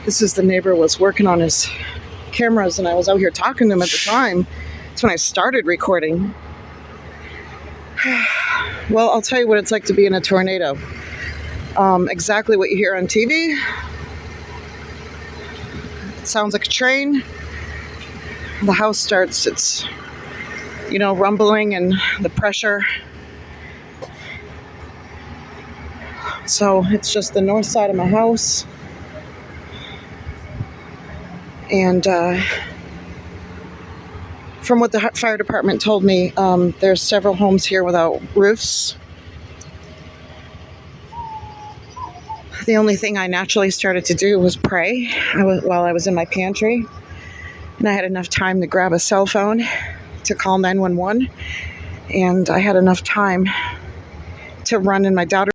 This is the neighbor was working on his cameras, and I was out here talking to him at the time. That's when I started recording. Well, I'll tell you what it's like to be in a tornado. Exactly what you hear on TV. It sounds like a train. The house starts, it's, rumbling and the pressure. So it's just the north side of my house. And from what the fire department told me, there's several homes here without roofs. The only thing I naturally started to do was pray while I was in my pantry. And I had enough time to grab a cell phone to call 911. And I had enough time to run in my daughter's